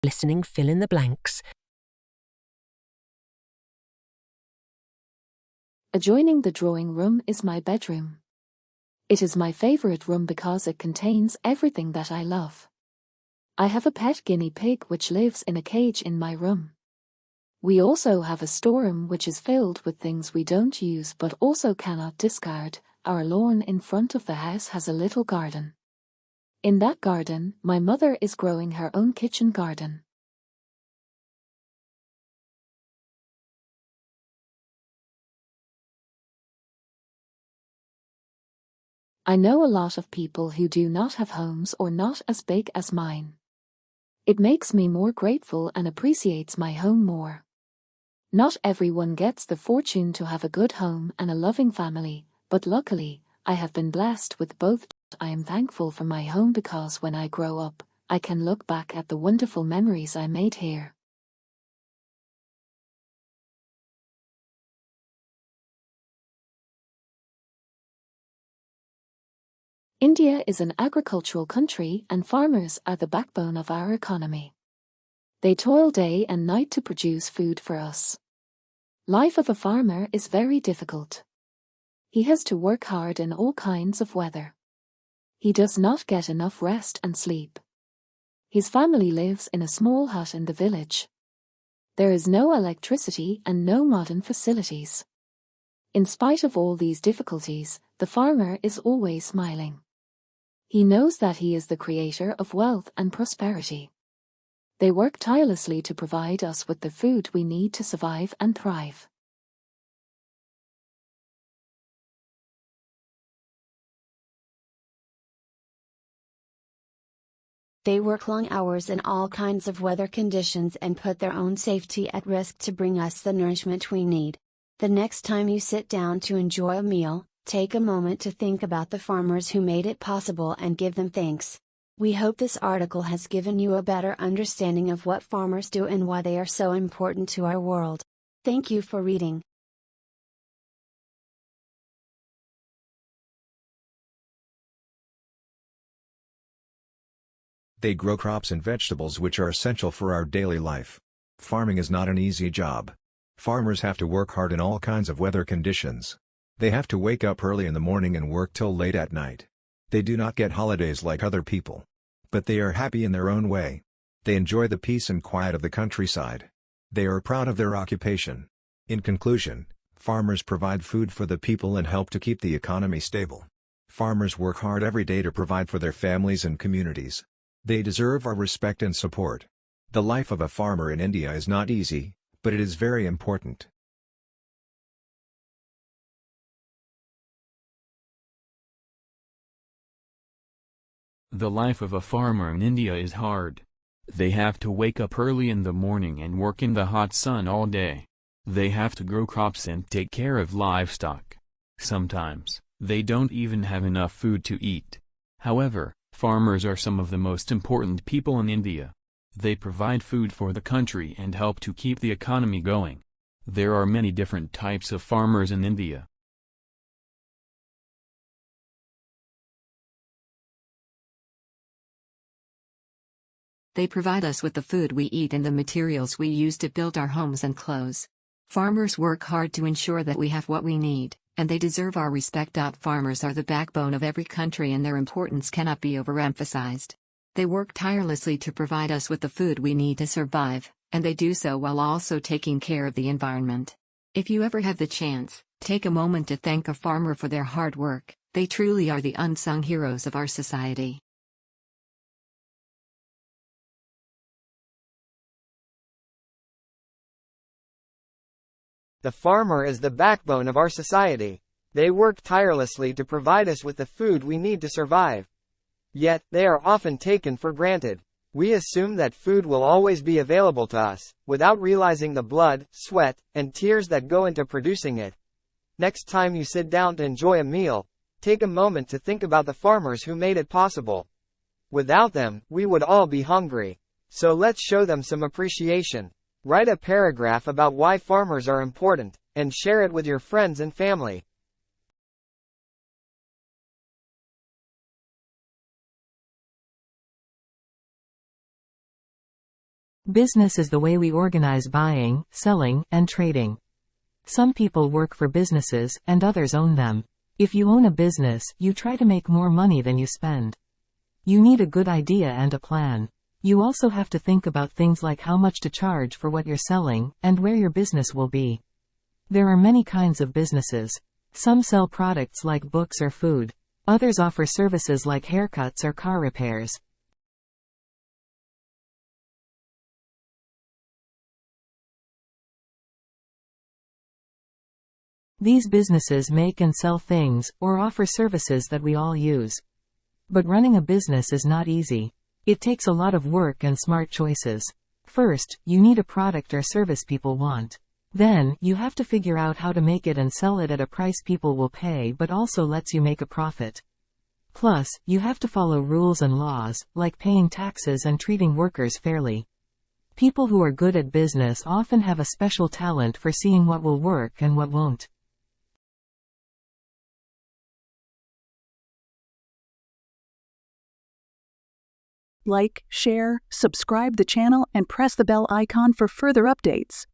Listening fill in the blanks. Adjoining the drawing room is my bedroom. It is my favorite room because it contains everything that I love. I have a pet guinea pig which lives in a cage in my room. We also have a storeroom which is filled with things we don't use but also cannot discard. Our lawn in front of the house has a little garden. In that garden, my mother is growing her own kitchen garden. I know a lot of people who do not have homes or not as big as mine. It makes me more grateful and appreciates my home more. Not everyone gets the fortune to have a good home and a loving family, but luckily, I have been blessed with both. I am thankful for my home because when I grow up, I can look back at the wonderful memories I made here. India is an agricultural country and farmers are the backbone of our economy. They toil day and night to produce food for us. Life of a farmer is very difficult. He has to work hard in all kinds of weather. He does not get enough rest and sleep. His family lives in a small hut in the village. There is no electricity and no modern facilities. In spite of all these difficulties, the farmer is always smiling. He knows that he is the creator of wealth and prosperity. They work tirelessly to provide us with the food we need to survive and thrive. They work long hours in all kinds of weather conditions and put their own safety at risk to bring us the nourishment we need. The next time you sit down to enjoy a meal, take a moment to think about the farmers who made it possible and give them thanks. We hope this article has given you a better understanding of what farmers do and why they are so important to our world. Thank you for reading. They grow crops and vegetables which are essential for our daily life. Farming is not an easy job. Farmers have to work hard in all kinds of weather conditions. They have to wake up early in the morning and work till late at night. They do not get holidays like other people. But they are happy in their own way. They enjoy the peace and quiet of the countryside. They are proud of their occupation. In conclusion, farmers provide food for the people and help to keep the economy stable. Farmers work hard every day to provide for their families and communities. They deserve our respect and support. The life of a farmer in India is not easy, but it is very important. The life of a farmer in India is hard. They have to wake up early in the morning and work in the hot sun all day. They have to grow crops and take care of livestock. Sometimes, they don't even have enough food to eat. However, farmers are some of the most important people in India. They provide food for the country and help to keep the economy going. There are many different types of farmers in India. They provide us with the food we eat and the materials we use to build our homes and clothes. Farmers work hard to ensure that we have what we need, and they deserve our respect. Farmers are the backbone of every country and their importance cannot be overemphasized. They work tirelessly to provide us with the food we need to survive, and they do so while also taking care of the environment. If you ever have the chance, take a moment to thank a farmer for their hard work. They truly are the unsung heroes of our society. The farmer is the backbone of our society. They work tirelessly to provide us with the food we need to survive. Yet, they are often taken for granted. We assume that food will always be available to us, without realizing the blood, sweat, and tears that go into producing it. Next time you sit down to enjoy a meal, take a moment to think about the farmers who made it possible. Without them, we would all be hungry. So let's show them some appreciation. Write a paragraph about why farmers are important, and share it with your friends and family. Business is the way we organize buying, selling, and trading. Some people work for businesses, and others own them. If you own a business, you try to make more money than you spend. You need a good idea and a plan. You also have to think about things like how much to charge for what you're selling, and where your business will be. There are many kinds of businesses. Some sell products like books or food. Others offer services like haircuts or car repairs. These businesses make and sell things, or offer services that we all use. But running a business is not easy. It takes a lot of work and smart choices. First, you need a product or service people want. Then, you have to figure out how to make it and sell it at a price people will pay but also lets you make a profit. Plus, you have to follow rules and laws, like paying taxes and treating workers fairly. People who are good at business often have a special talent for seeing what will work and what won't. Like, share, subscribe the channel, and press the bell icon for further updates.